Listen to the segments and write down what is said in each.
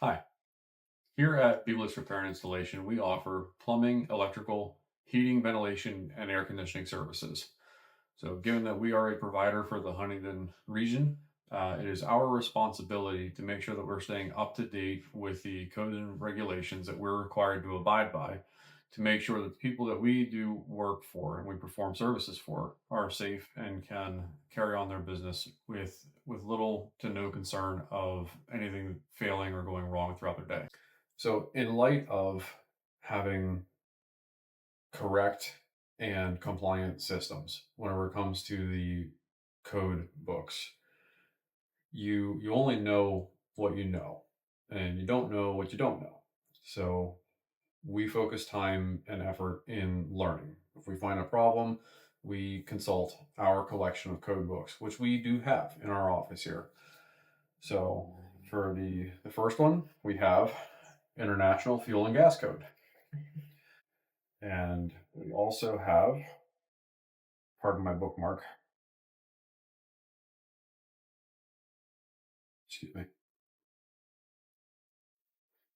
Hi. Here at Beavis Repair and Installation, we offer plumbing, electrical, heating, ventilation, and air conditioning services. So, given that we are a provider for the Huntingdon region, it is our responsibility to make sure that we're staying up to date with the codes and regulations that we're required to abide by to make sure that the people that we do work for and we perform services for are safe and can carry on their business with little to no concern of anything failing or going wrong throughout their day. So, in light of having correct and compliant systems whenever it comes to the code books, you only know what you know, and you don't know what you don't know. So, we focus time and effort in learning. If we find a problem, we consult our collection of code books, which we do have in our office here. So, for the first one, we have International Fuel and Gas Code. And we also have, pardon my bookmark, excuse me.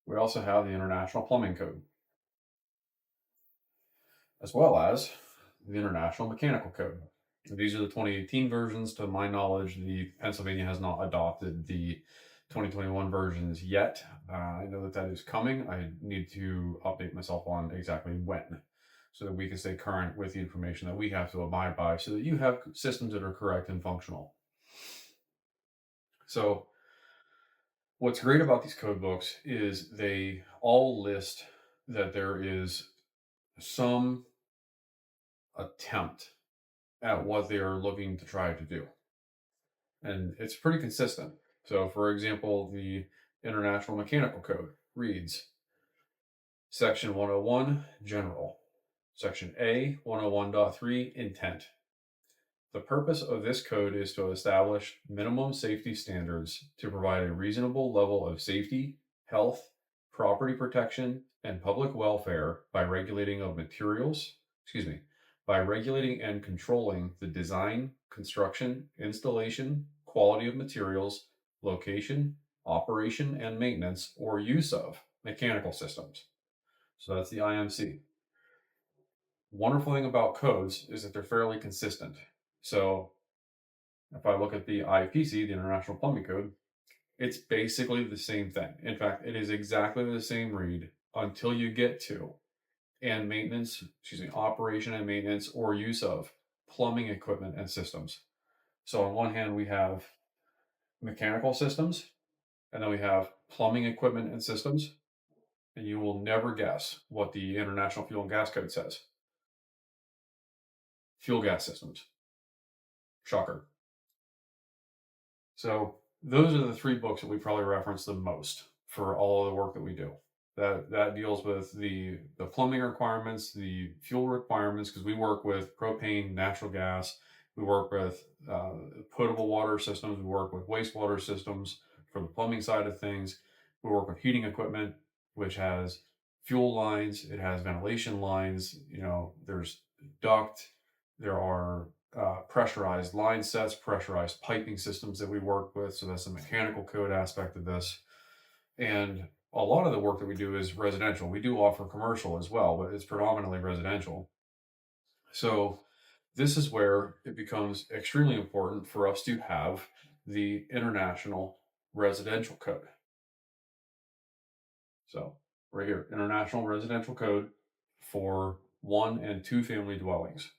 We also have the International Plumbing Code, as well as the International Mechanical Code. These are the 2018 versions. To my knowledge, the Pennsylvania has not adopted the 2021 versions yet. I know that that is coming. I need to update myself on exactly when, so that we can stay current with the information that we have to abide by, so that you have systems that are correct and functional. So, what's great about these code books is they all list that there is some attempt at what they are looking to try to do. And it's pretty consistent. So, for example, the International Mechanical Code reads Section 101, General. Section A, 101.3, Intent. The purpose of this code is to establish minimum safety standards to provide a reasonable level of safety, health, property protection, and public welfare by regulating of materials, by regulating and controlling the design, construction, installation, quality of materials, location, operation and maintenance, or use of mechanical systems. So that's the IMC. Wonderful thing about codes is that they're fairly consistent. So if I look at the IPC, the International Plumbing Code, it's basically the same thing. In fact, it is exactly the same read until you get to operation and maintenance or use of plumbing equipment and systems. So on one hand, we have mechanical systems, and then we have plumbing equipment and systems, and you will never guess what the International Fuel and Gas Code says. Fuel gas systems. Shocker. So those are the three books that we probably reference the most for all of the work that we do. That deals with the plumbing requirements, the fuel requirements, because we work with propane, natural gas. We work with potable water systems. We work with wastewater systems for the plumbing side of things. We work with heating equipment, which has fuel lines. It has ventilation lines. There's duct. There are pressurized line sets, pressurized piping systems that we work with. So that's the mechanical code aspect of this. And a lot of the work that we do is residential. We do offer commercial as well, but it's predominantly residential. So this is where it becomes extremely important for us to have the International Residential Code. So right here, International Residential Code for 1 and 2 family dwellings.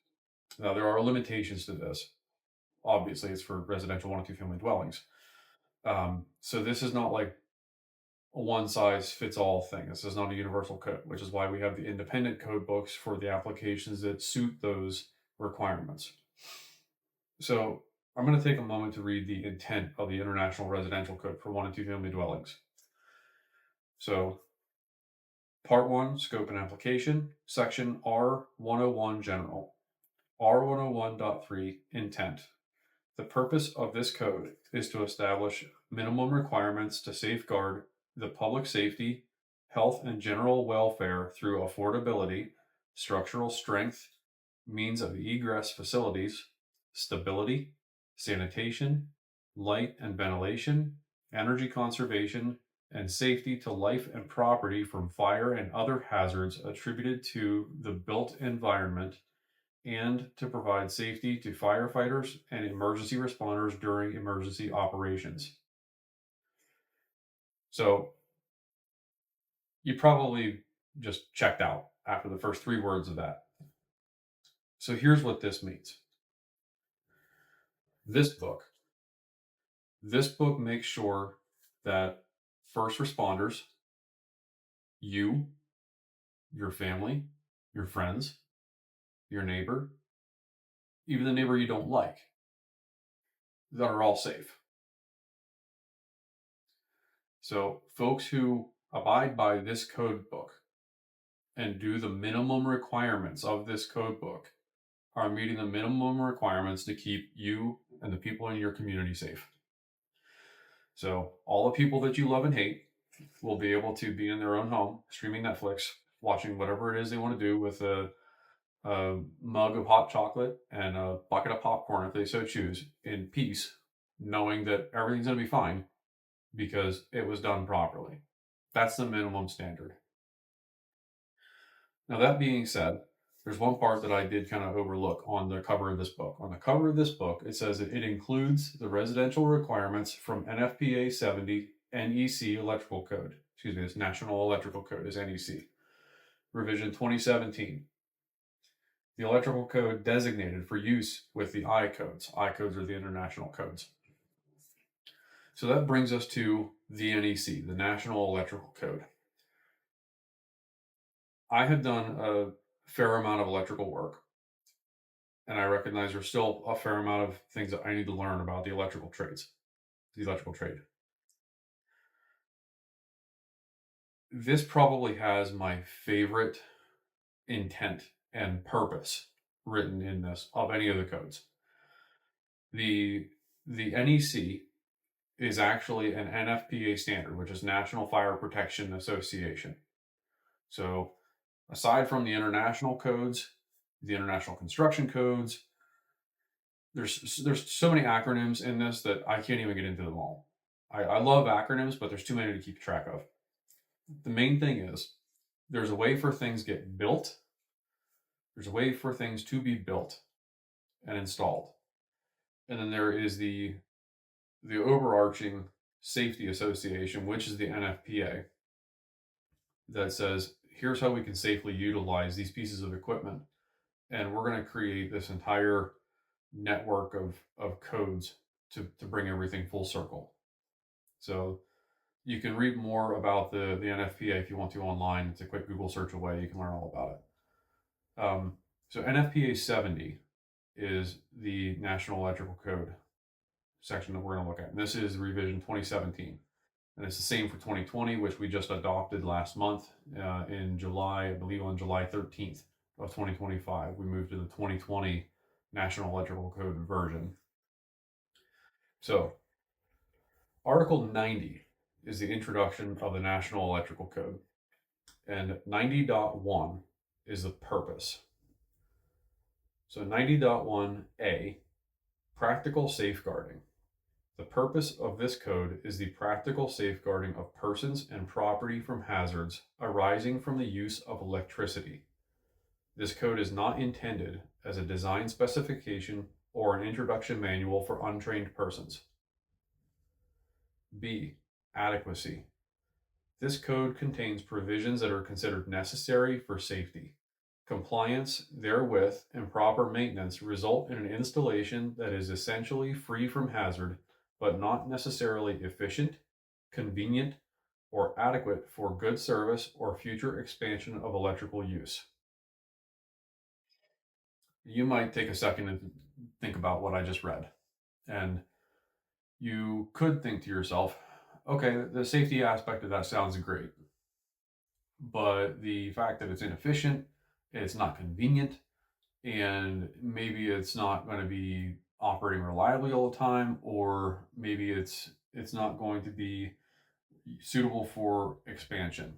Now there are limitations to this. Obviously, it's for residential 1 and 2 family dwellings. So this is not like a one size fits all thing. This is not a universal code, which is why we have the independent code books for the applications that suit those requirements. So I'm going to take a moment to read the intent of the International Residential Code for 1 and 2 family dwellings. So Part 1, Scope and Application, Section R101 General, R101.3 Intent. The purpose of this code is to establish minimum requirements to safeguard the public safety, health, and general welfare through affordability, structural strength, means of egress facilities, stability, sanitation, light and ventilation, energy conservation, and safety to life and property from fire and other hazards attributed to the built environment, and to provide safety to firefighters and emergency responders during emergency operations. So you probably just checked out after the first three words of that. So here's what this means. This book makes sure that first responders, you, your family, your friends, your neighbor, even the neighbor you don't like, that are all safe. So folks who abide by this code book and do the minimum requirements of this code book are meeting the minimum requirements to keep you and the people in your community safe. So all the people that you love and hate will be able to be in their own home, streaming Netflix, watching whatever it is they want to do with a mug of hot chocolate and a bucket of popcorn if they so choose, in peace, knowing that everything's going to be fine because it was done properly. That's the minimum standard. Now, that being said, there's one part that I did kind of overlook on the cover of this book. On the cover of this book, it says that it includes the residential requirements from NFPA 70 NEC Electrical Code. Excuse me, it's National Electrical Code is NEC. Revision 2017. The electrical code designated for use with the I codes. I codes are the international codes. So that brings us to the NEC, the National Electrical Code. I had done a fair amount of electrical work, and I recognize there's still a fair amount of things that I need to learn about the electrical trade. This probably has my favorite intent and purpose written in this of any of the codes. The NEC is actually an NFPA standard, which is National Fire Protection Association. So aside from the international codes, the international construction codes, there's so many acronyms in this that I can't even get into them all. I love acronyms, but there's too many to keep track of. The main thing is there's a way for things get built. There's a way for things to be built and installed. And then there is the overarching safety association, which is the NFPA, that says, here's how we can safely utilize these pieces of equipment. And we're going to create this entire network of codes to bring everything full circle. So you can read more about the NFPA if you want to online. It's a quick Google search away. You can learn all about it. So NFPA 70 is the National Electrical Code section that we're going to look at. And this is revision 2017. And it's the same for 2020, which we just adopted last month in July, I believe on July 13th of 2025. We moved to the 2020 National Electrical Code version. So Article 90 is the introduction of the National Electrical Code. And 90.1 is the purpose. So 90.1a, practical safeguarding. The purpose of this code is the practical safeguarding of persons and property from hazards arising from the use of electricity. This code is not intended as a design specification or an introduction manual for untrained persons. B. Adequacy. This code contains provisions that are considered necessary for safety. Compliance therewith and proper maintenance result in an installation that is essentially free from hazard, but not necessarily efficient, convenient, or adequate for good service or future expansion of electrical use. You might take a second and think about what I just read. And you could think to yourself, okay, the safety aspect of that sounds great. But the fact that it's inefficient, it's not convenient, and maybe it's not going to be operating reliably all the time, or maybe it's not going to be suitable for expansion.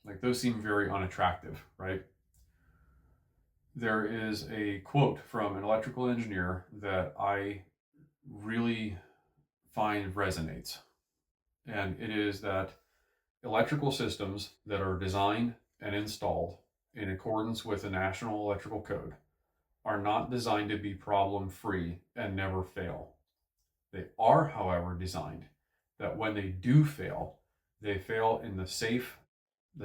Like those seem very unattractive, right? There is a quote from an electrical engineer that I really find resonates. And it is that electrical systems that are designed and installed in accordance with the National Electrical Code are not designed to be problem free and never fail. They are, however, designed that when they do fail, they fail in the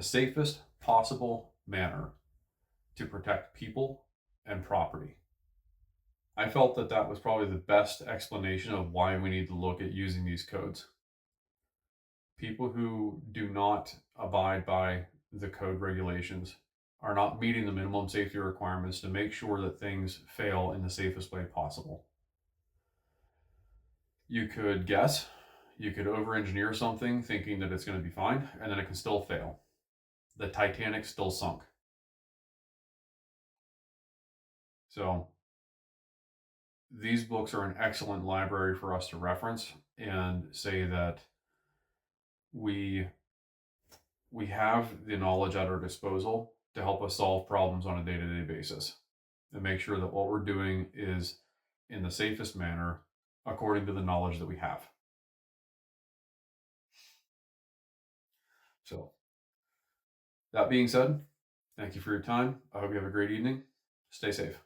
safest possible manner to protect people and property. I felt that that was probably the best explanation of why we need to look at using these codes. People who do not abide by the code regulations are not meeting the minimum safety requirements to make sure that things fail in the safest way possible. You could guess, you could over engineer something thinking that it's going to be fine, and then it can still fail. The Titanic still sunk. So, these books are an excellent library for us to reference and say that we we have the knowledge at our disposal to help us solve problems on a day-to-day basis and make sure that what we're doing is in the safest manner according to the knowledge that we have. So, that being said, thank you for your time. I hope you have a great evening. Stay safe.